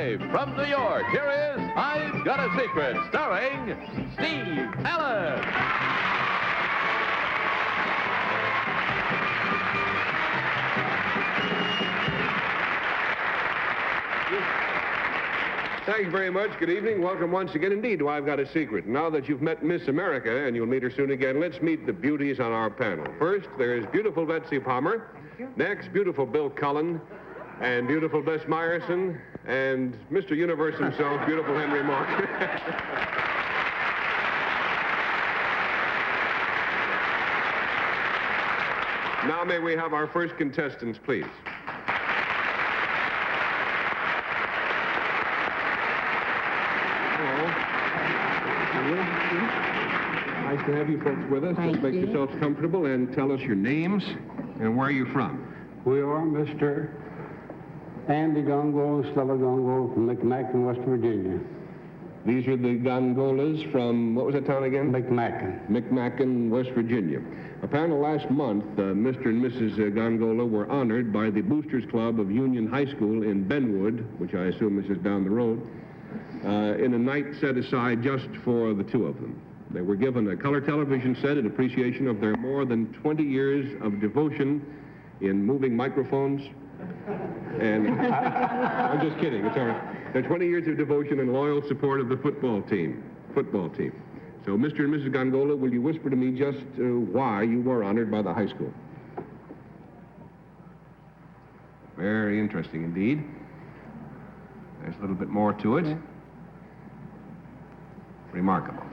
Live from New York, here is I've Got a Secret, starring Steve Allen. Thank you very much. Good evening. Welcome once again indeed to I've Got a Secret. Now that you've met Miss America, and you'll meet her soon again, let's meet the beauties on our panel. First, there's beautiful Betsy Palmer. Next, beautiful Bill Cullen. And beautiful Bess Meyerson. And Mr. Universe himself, beautiful Henry Monk. Now may we have our first contestants, please. Nice to have you folks with us. Just make yourselves comfortable and tell us your names and where you're from. We are Mr. Andy Gongola and Stella Gongola from McMacken, West Virginia. These are the Gongolas from, what was that town again? McMacken. McMacken, West Virginia. A panel last month, Mr. and Mrs. Gongola were honored by the Boosters Club of Union High School in Benwood, which I assume this is down the road, in a night set aside just for the two of them. They were given a color television set in appreciation of their more than 20 years of devotion in moving microphones. And I'm just kidding, it's all right. Their 20 years of devotion and loyal support of the football team. So, Mr. and Mrs. Gongola, will you whisper to me just why you were honored by the high school? Very interesting indeed. There's a little bit more to it. Remarkable.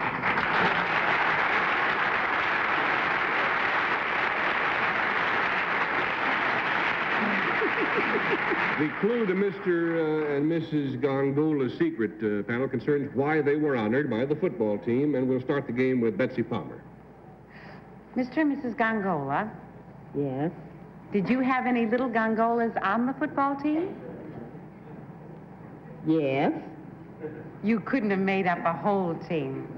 The clue to Mr. and Mrs. Gongola's secret panel concerns why they were honored by the football team, and we'll start the game with Betsy Palmer. Mr. and Mrs. Gongola, Yes. did you have any little Gongolas on the football team? Yes. You couldn't have made up a whole team.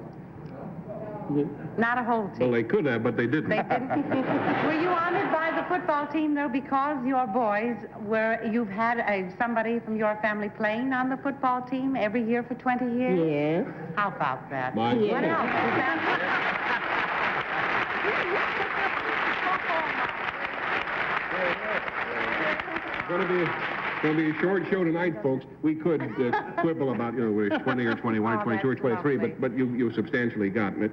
Not a whole team. Well, they could have, but they didn't. They didn't. Were you honored by the football team, though, because your boys you've had somebody from your family playing on the football team every year for 20 years? Yes. How about that? My What goodness. else? It's going to be a short show tonight, folks. We could quibble about, whether it's 20 or 21 or 22 or 23, but you've substantially gotten it.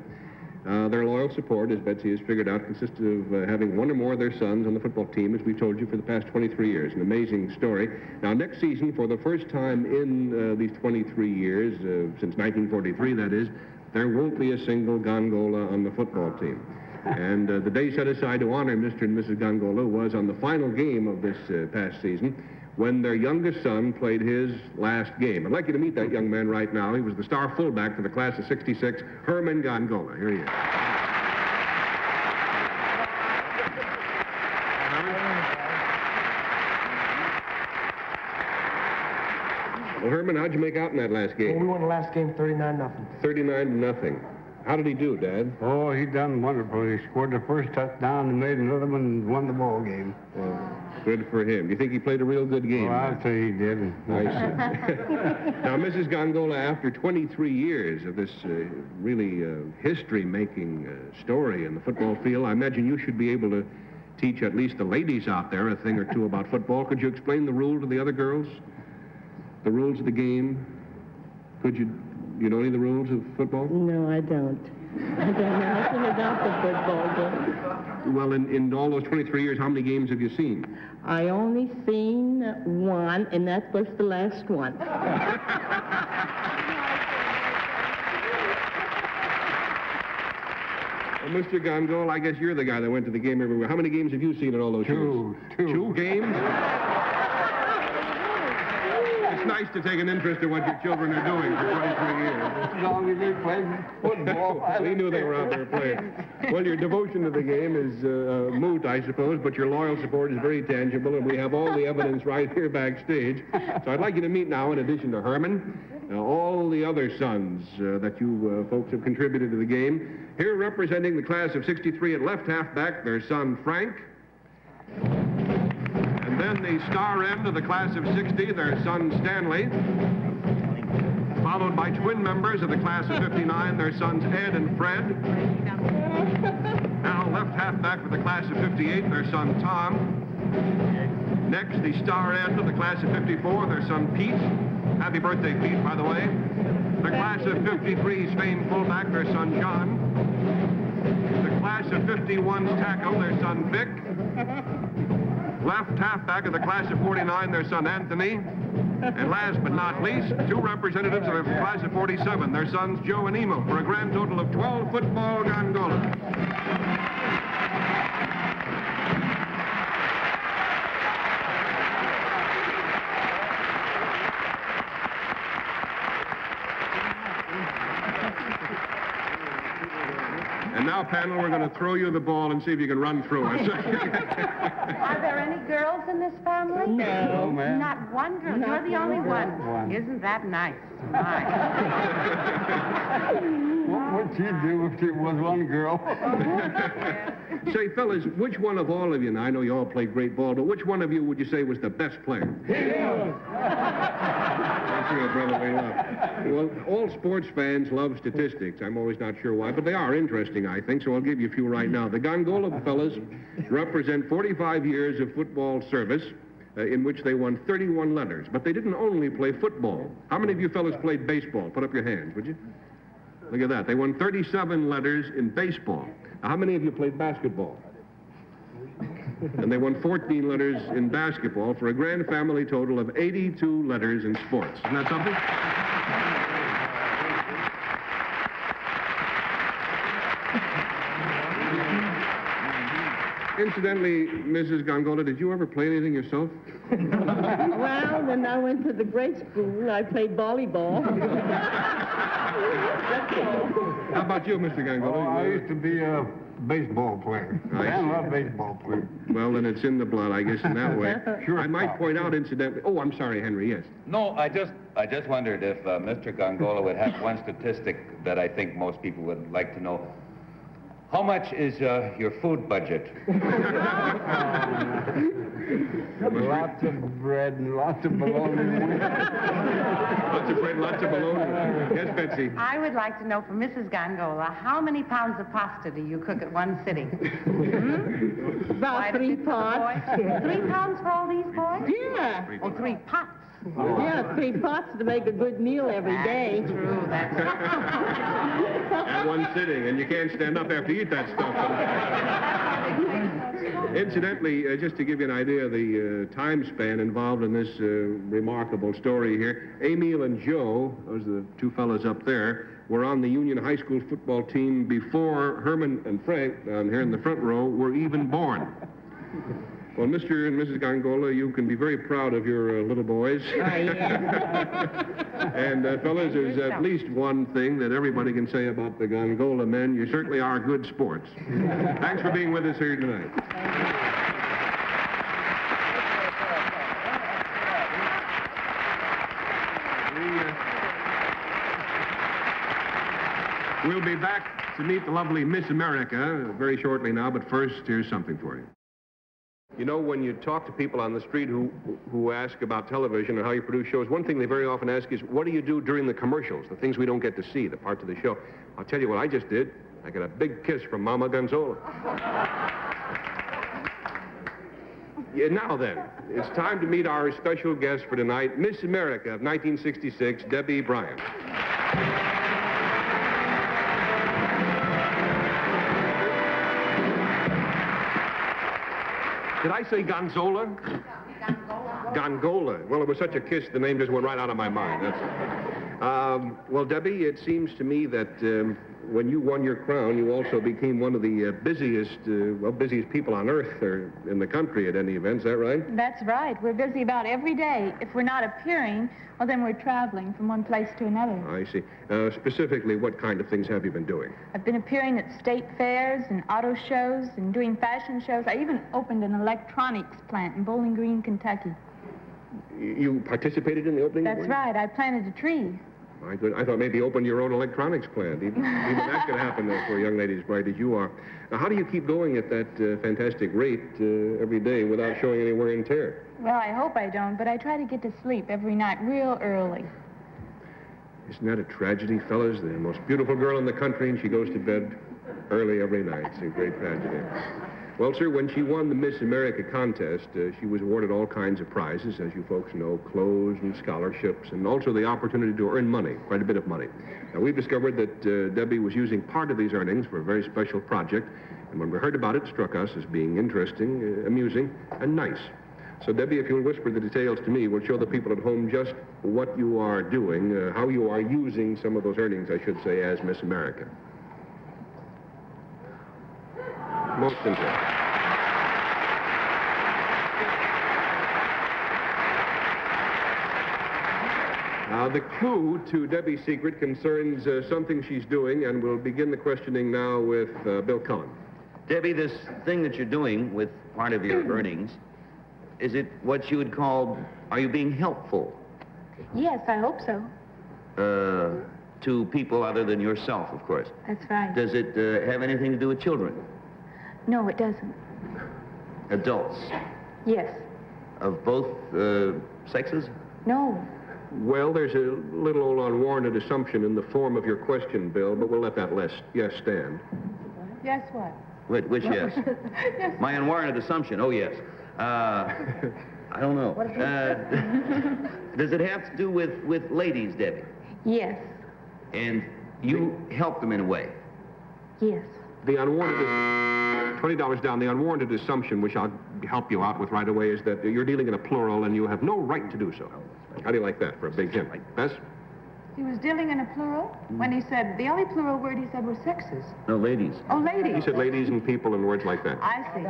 Their loyal support, as Betsy has figured out, consists of having one or more of their sons on the football team, as we've told you, for the past 23 years. An amazing story. Now, next season, for the first time in these 23 years, since 1943, that is, there won't be a single Gongola on the football team. And the day set aside to honor Mr. and Mrs. Gongola was on the final game of this past season, when their youngest son played his last game. I'd like you to meet that young man right now. He was the star fullback for the class of '66, Herman Gongola. Here he is. Well, Herman, how'd you make out in that last game? Well, we won the last game 39-0. 39-0. How did he do, Dad? Oh, he done wonderful. He scored the first touchdown and made another one and won the ball game. Well, good for him. Do you think he played a real good game? Oh, I'll say he did. I see. Now, Mrs. Gongola, after 23 years of this really history-making story in the football field, I imagine you should be able to teach at least the ladies out there a thing or two about football. Could you explain the rule to the other girls? The rules of the game? Could you know any of the rules of football? No, I don't. I don't know nothing about the football game. Well, in all those 23 years, how many games have you seen? I only seen one, and that was the last one. Well, Mr. Gongola, I guess you're the guy that went to the game everywhere. How many games have you seen in all those years? Two. 2 games? It's nice to take an interest in what your children are doing for 23 years. As long as they play football. We knew they were out there playing. Well, your devotion to the game is moot, I suppose, but your loyal support is very tangible, and we have all the evidence right here backstage. So I'd like you to meet now, in addition to Herman, all the other sons that you folks have contributed to the game. Here representing the class of '63 at left halfback, their son Frank. And then the star end of the class of '60, their son Stanley. Followed by twin members of the class of 59, their sons Ed and Fred. Now left halfback for the class of 58, their son Tom. Next, the star end of the class of 54, their son Pete. Happy birthday, Pete, by the way. The class of 53's famed fullback, their son John. The class of 51's tackle, their son Vic. Left halfback of the class of 49, their son Anthony. And last but not least, two representatives of the class of 47, their sons Joe and Emil, for a grand total of 12 football gondolas. And now, panel, we're going to throw you the ball and see if you can run through it. Are there any girls in this family? No. ma'am. Not one girl. Not You're the only one one. girl. Isn't that nice? My. What would she do if she was one girl? Say, fellas, which one of all of you, and I know you all play great ball, but which one of you would you say was the best player? That's your brotherly love. Well, all sports fans love statistics. I'm always not sure why, but they are interesting, I think, so I'll give you a few right now. The Gongola fellas represent 45 years of football service, in which they won 31 letters. But they didn't only play football. How many of you fellas played baseball? Put up your hands, would you? Look at that. They won 37 letters in baseball. Now, how many of you played basketball? And they won 14 letters in basketball for a grand family total of 82 letters in sports. Isn't that something? Incidentally, Mrs. Gongola, did you ever play anything yourself? Well, when I went to the grade school, I played volleyball. How about you, Mr. Gongola? I used to be a baseball player. I see. love baseball player. Well, then it's in the blood, I guess, in that way. Sure. I might point out, incidentally... Oh, I'm sorry, Henry, yes. No, I just wondered if Mr. Gongola would have one statistic that I think most people would like to know. How much is your food budget? Lots of bread and lots of bologna. Lots of bread, lots of bologna. Yes, Betsy. I would like to know from Mrs. Gongola, how many pounds of pasta do you cook at one sitting? About Quite a 3 bit for the pots. boys. 3 pounds for all these boys? Yeah. Oh, 3 pots. Yeah, 3 pots to make a good meal every day. That's true, that's At one sitting, and you can't stand up after you eat that stuff. Incidentally, just to give you an idea of the time span involved in this remarkable story here, Emil and Joe, those are the two fellows up there, were on the Union High School football team before Herman and Frank, down here in the front row, were even born. Well, Mr. and Mrs. Gongola, you can be very proud of your little boys. Oh, yeah. And, fellas, there's at least one thing that everybody can say about the Gongola men. You certainly are good sports. Thanks for being with us here tonight. We'll be back to meet the lovely Miss America very shortly now, but first, here's something for you. You know, when you talk to people on the street who ask about television and how you produce shows, one thing they very often ask is, what do you do during the commercials, the things we don't get to see, the parts of the show? I'll tell you what I just did. I got a big kiss from Mama Gonzola. Yeah, now then, it's time to meet our special guest for tonight, Miss America of 1966, Debbie Bryant. Did I say Gonzola? Gongola. Well, it was such a kiss, the name just went right out of my mind. That's well, Debbie, it seems to me that when you won your crown, you also became one of the busiest people on earth, or in the country at any event. Is that right? That's right. We're busy about every day. If we're not appearing, well, then we're traveling from one place to another. I see. Specifically, what kind of things have you been doing? I've been appearing at state fairs and auto shows and doing fashion shows. I even opened an electronics plant in Bowling Green, Kentucky. You participated in the opening? That's right. I planted a tree. My good. I thought maybe you opened your own electronics plant. Even that could happen for a young lady as bright as you are. Now, how do you keep going at that fantastic rate every day without showing any wear and tear? Well, I hope I don't, but I try to get to sleep every night real early. Isn't that a tragedy, fellas? The most beautiful girl in the country, and she goes to bed early every night. It's a great tragedy. Well, sir, when she won the Miss America contest, she was awarded all kinds of prizes, as you folks know, clothes and scholarships, and also the opportunity to earn money, quite a bit of money. Now, we've discovered that Debbie was using part of these earnings for a very special project, and when we heard about it, it struck us as being interesting, amusing, and nice. So, Debbie, if you'll whisper the details to me, we'll show the people at home just what you are doing, how you are using some of those earnings, I should say, as Miss America. Most interesting. The clue to Debbie's secret concerns something she's doing, and we'll begin the questioning now with Bill Cullen. Debbie, this thing that you're doing with part of your earnings, is it what you would call, are you being helpful Yes, I hope so. to people other than yourself, of course? That's right. Does it have anything to do with children, No, it doesn't. adults, Yes. of both sexes? No. Well, there's a little unwarranted assumption in the form of your question, Bill, but we'll let that yes stand. Yes, what? Which yes? My unwarranted assumption, oh yes. I don't know. Does it have to do with ladies, Debbie? Yes. And you help them in a way? Yes. The unwarranted, $20 down, the unwarranted assumption, which I'll help you out with right away, is that you're dealing in a plural and you have no right to do so. How do you like that for a big hint? Bess? He was dealing in a plural when he said, the only plural word he said was sexes. No, ladies. Oh, He ladies. said ladies and people and words like that. I see.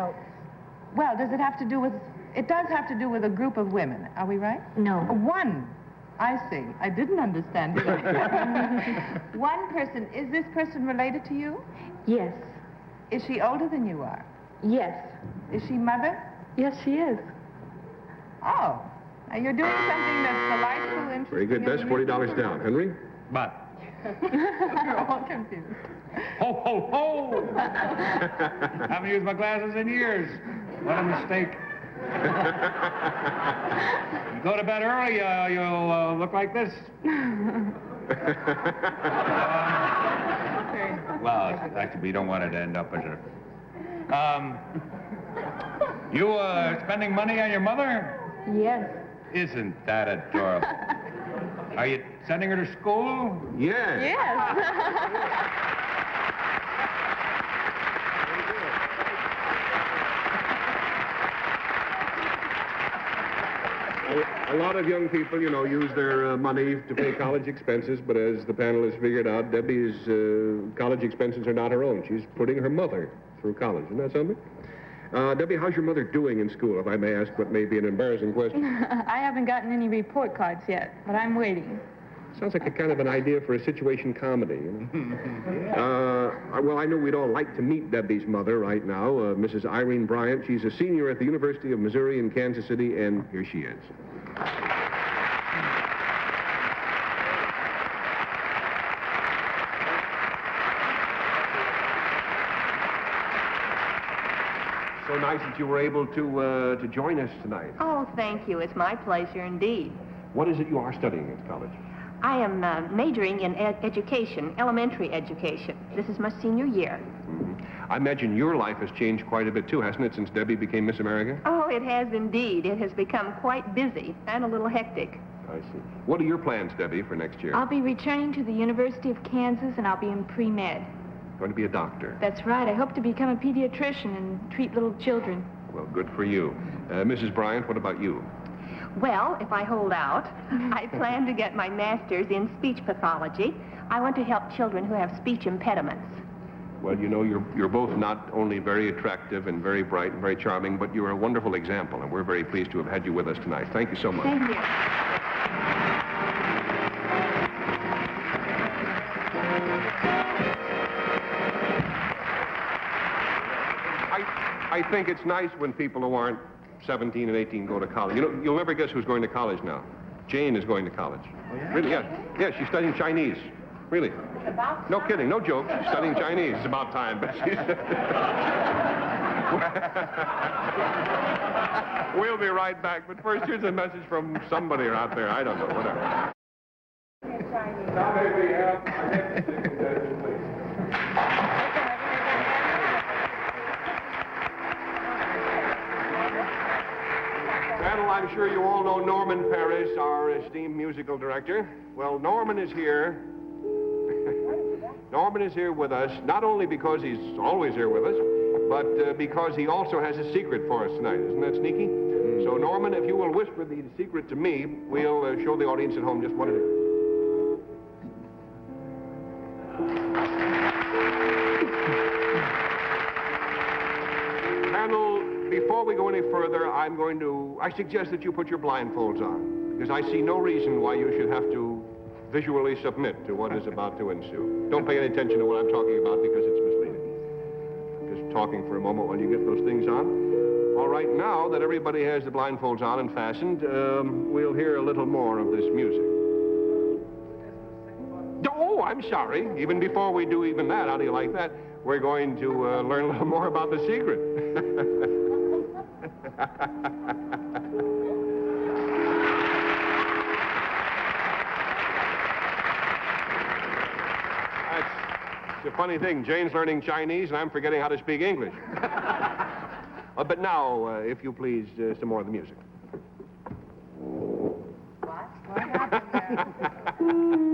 Well, does it have to do with, it does have to do with a group of women, are we right? No. One. I see. I didn't understand it. One person. Is this person related to you? Yes. Is she older than you are? Yes. Is she mother? Yes, she is. Oh. Now you're doing something that's delightful, interesting. Very good, Bess. and $40 down. Henry? But, You're all confused. ho, ho, ho! Haven't used my glasses in years. What a mistake. You go to bed early, you'll look like this. Well, actually, we don't want it to end up as a... You, spending money on your mother? Yes. Isn't that adorable? Are you sending her to school? Yes. Yes. A lot of young people, you know, use their money to pay college expenses, but as the panel has figured out, Debbie's college expenses are not her own. She's putting her mother through college. Isn't that something? Debbie, how's your mother doing in school, if I may ask what may be an embarrassing question? I haven't gotten any report cards yet, but I'm waiting. Sounds like a kind of an idea for a situation comedy, you know? Well, I know we'd all like to meet Debbie's mother right now, Mrs. Irene Bryant. She's a senior at the University of Missouri in Kansas City, and here she is. So nice that you were able to join us tonight. Oh, thank you. It's my pleasure indeed. What is it you are studying at college? I am majoring in education, elementary education. This is my senior year. I imagine your life has changed quite a bit, too, hasn't it, since Debbie became Miss America? Oh, it has indeed. It has become quite busy and a little hectic. I see. What are your plans, Debbie, for next year? I'll be returning to the University of Kansas, and I'll be in pre-med. Going to be a doctor. That's right. I hope to become a pediatrician and treat little children. Well, good for you. Mrs. Bryant, what about you? Well, if I hold out, I plan to get my master's in speech pathology. I want to help children who have speech impediments. Well, you know, you're both not only very attractive and very bright and very charming, but you're a wonderful example, and we're very pleased to have had you with us tonight. Thank you so much. Thank you. I think it's nice when people who aren't 17 and 18 go to college. You know, you'll never guess who's going to college now. Jane is going to college. Oh, yeah? Really? Yeah. Yeah, she's studying Chinese. Really. No kidding, no joke. She's studying Chinese. It's about time, but she's... We'll be right back, but first here's a message from somebody out there. I don't know, whatever. Now may we have our next contestant, please. Panel, I'm sure you all know Norman Paris, our esteemed musical director. Well, Norman is here. Norman is here with us, not only because he's always here with us, but because he also has a secret for us tonight. Isn't that sneaky? So, Norman, if you will whisper the secret to me, we'll show the audience at home just what it is. Panel, before we go any further, I suggest that you put your blindfolds on, because I see no reason why you should have to visually submit to what is about to ensue. Don't pay any attention to what I'm talking about, because it's misleading. I'm just talking for a moment while you get those things on. All right, now that everybody has the blindfolds on and fastened, we'll hear a little more of this music. Oh, I'm sorry. Even before we do even that, how do you like that? We're going to learn a little more about the secret. It's a funny thing. Jane's learning Chinese, and I'm forgetting how to speak English. But now, if you please, some more of the music. What happened there?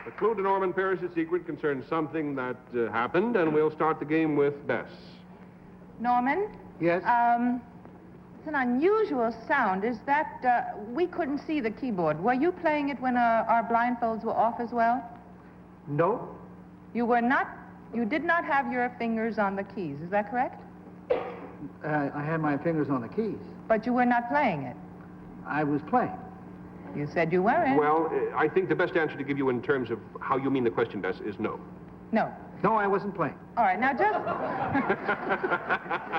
The clue to Norman Paris' secret concerns something that happened, and we'll start the game with Bess. Norman? Yes? It's an unusual sound. Is that, we couldn't see the keyboard. Were you playing it when our blindfolds were off as well? No? You did not have your fingers on the keys, is that correct? I had my fingers on the keys. But you were not playing it. I was playing. You said you weren't. Well, I think the best answer to give you in terms of how you mean the question, Bess, is no. No. No, I wasn't playing. All right, now just...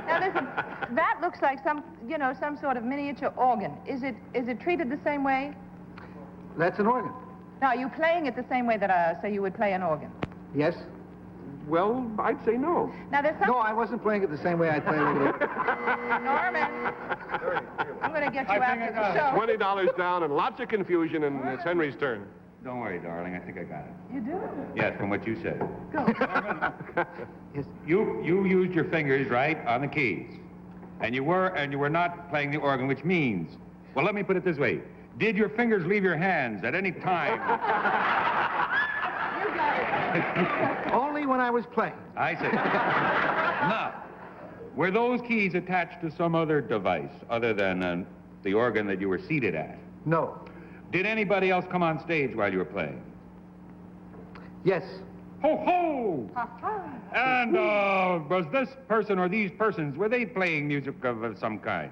Now listen, that looks like some sort of miniature organ. Is it treated the same way? That's an organ. Now, are you playing it the same way that, say, you would play an organ? Yes? Well, I'd say no. Now, there's some... No, I wasn't playing it the same way I play it. Norman, I'm going to get you after the show. $20 down and lots of confusion, and it's Henry's turn. Don't worry, darling. I think I got it. You do? Yes, from what you said. Go. Yes. You used your fingers, right, on the keys. And you were not playing the organ, which means... Well, let me put it this way. Did your fingers leave your hands at any time? You got it. Only when I was playing. I see. Now, were those keys attached to some other device other than the organ that you were seated at? No. Did anybody else come on stage while you were playing? Yes. Ho, ho! And was this person or these persons, were they playing music of some kind?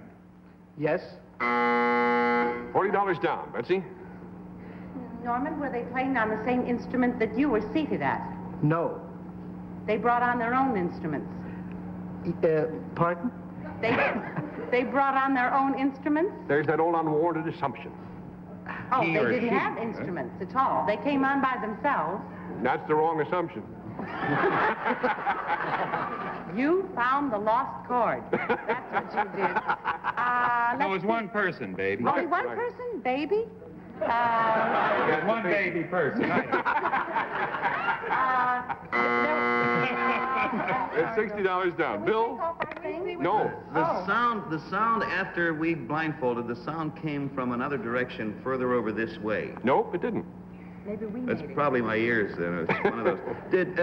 Yes. $40 down. Betsy? Norman, were they playing on the same instrument that you were seated at? No. They brought on their own instruments. Pardon? They brought on their own instruments? There's that old unwarranted assumption. Oh, He they or didn't she, have instruments at all. They came on by themselves. That's the wrong assumption. You found the lost chord. That's what you did. No, it was one person, baby. Only one person, baby? It was one baby person. It's $60 down. Bill? No. The sound after we blindfolded, the sound came from another direction further over this way. Nope, it didn't. Maybe we That's made it. probably my ears then. It's one of those. Did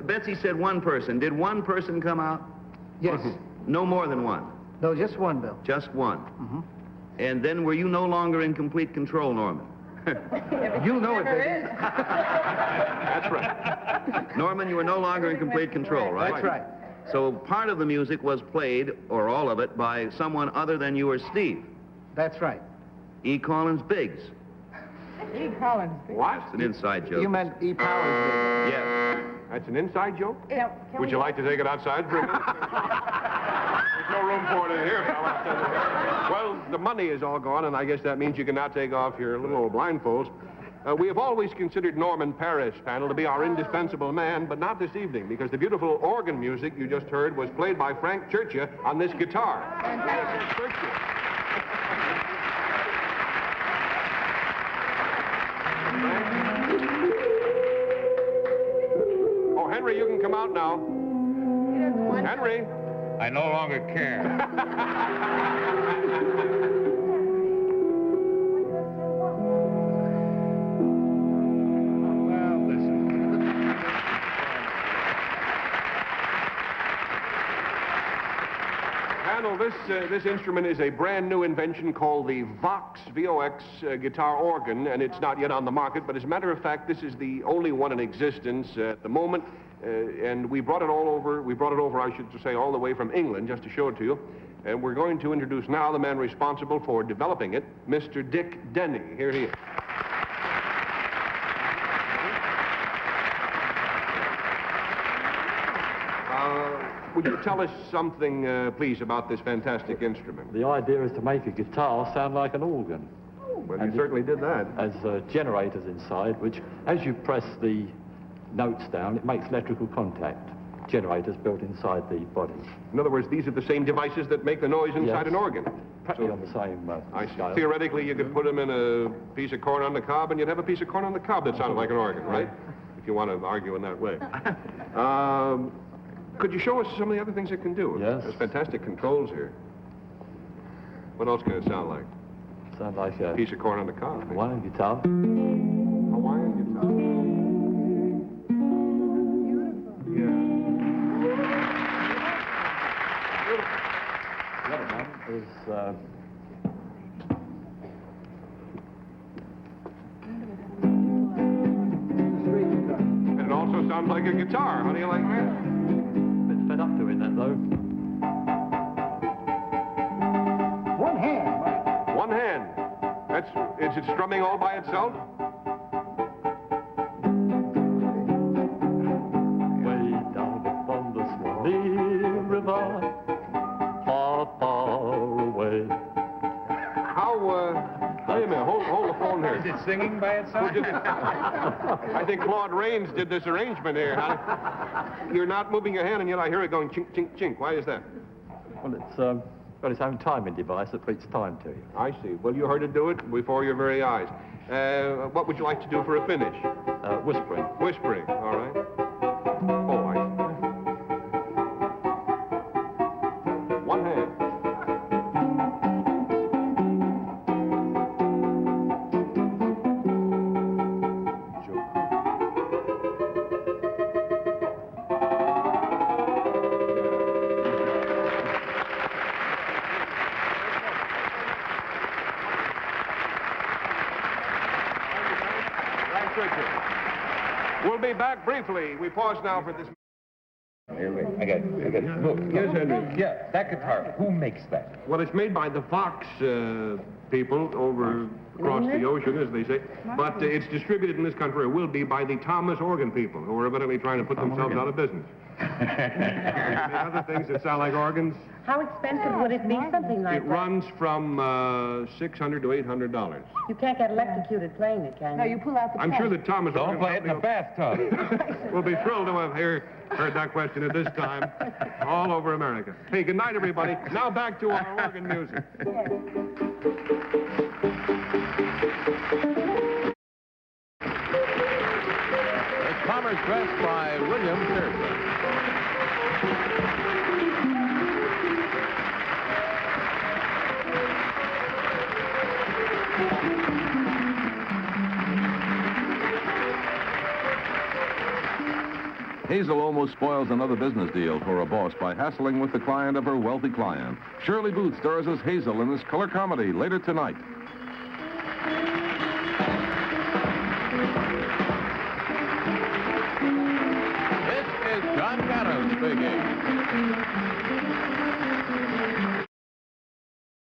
Betsy said one person. Did one person come out? Yes. No more than one. No, just one, Bill. Just one. And then were you no longer in complete control, Norman? You know it, baby. That's right. Norman, you were no longer in complete control, right? That's right. So part of the music was played, or all of it, by someone other than you or Steve. That's right. E. Collins Biggs. E. Collins. What? It's an inside joke. You meant E. Powers. Yes. That's an inside joke? Yeah, Would you like to take it outside for a minute? There's no room for it in here, fella. Well, the money is all gone, and I guess that means you can now take off your little old blindfolds. We have always considered Norman Parrish, panel, to be our indispensable man, but not this evening, because the beautiful organ music you just heard was played by Frank Churchia on this guitar. Oh, Henry, you can come out now. Henry. I no longer care. Well, listen. Panel, this instrument is a brand new invention called the Vox, V-O-X, guitar organ, and it's not yet on the market, but as a matter of fact, this is the only one in existence at the moment, and we brought it over, I should say, all the way from England just to show it to you, and we're going to introduce now the man responsible for developing it, Mr. Dick Denny. Here he is. Would you tell us something, please, about this fantastic instrument? The idea is to make a guitar sound like an organ. Well, you certainly did that. As generators inside, which, as you press the notes down, it makes electrical contact. Generators built inside the body. In other words, these are the same devices that make the noise inside Yes. an organ. Practically on the same I see. scale. Theoretically, you could put them in a piece of corn on the cob, and you'd have a piece of corn on the cob that sounded like an organ, right? If you want to argue in that way. Could you show us some of the other things it can do? Yes. There's fantastic controls here. What else can it sound like? Sound like a Piece of corn on the cob. Hawaiian guitar. Hawaiian guitar. The other one is And it also sounds like a guitar. How do you like that? a bit fed up doing that, though. One hand. One hand. Is it strumming all by itself? Way down upon the Swanee River, far, far away. Wait a minute, hold the phone here. Is it singing by itself? I think Claude Rains did this arrangement here. You're not moving your hand, and yet I hear it going chink, chink, chink. Why is that? Well, it's got its own timing device that beats time to you. I see. Well, you heard it do it before your very eyes. What would you like to do for a finish? Whispering. Whispering, all right. Oh, I see. One hand. We'll be back briefly. We pause now for this. Here, wait. I got it. Look. Yes, Henry. Yeah, that guitar. Who makes that? Well, it's made by the Vox people over across the ocean, as they say. But it's distributed in this country, or will be, by the Thomas Organ people, who are evidently trying to put themselves out of business. Any other things that sound like organs? How expensive would it be, something like It that? runs from $600 to $800. You can't get electrocuted playing it, can you? No, you pull out the I'm sure that Thomas Don't Organ play it in the Company bathtub. will be thrilled to have heard that question at this time all over America. Hey, good night, everybody. Now back to our organ music. It's Palmer's Quest by William Pearson. Hazel almost spoils another business deal for a boss by hassling with the client of her wealthy client. Shirley Booth stars as Hazel in this color comedy later tonight. This is John Cannon speaking.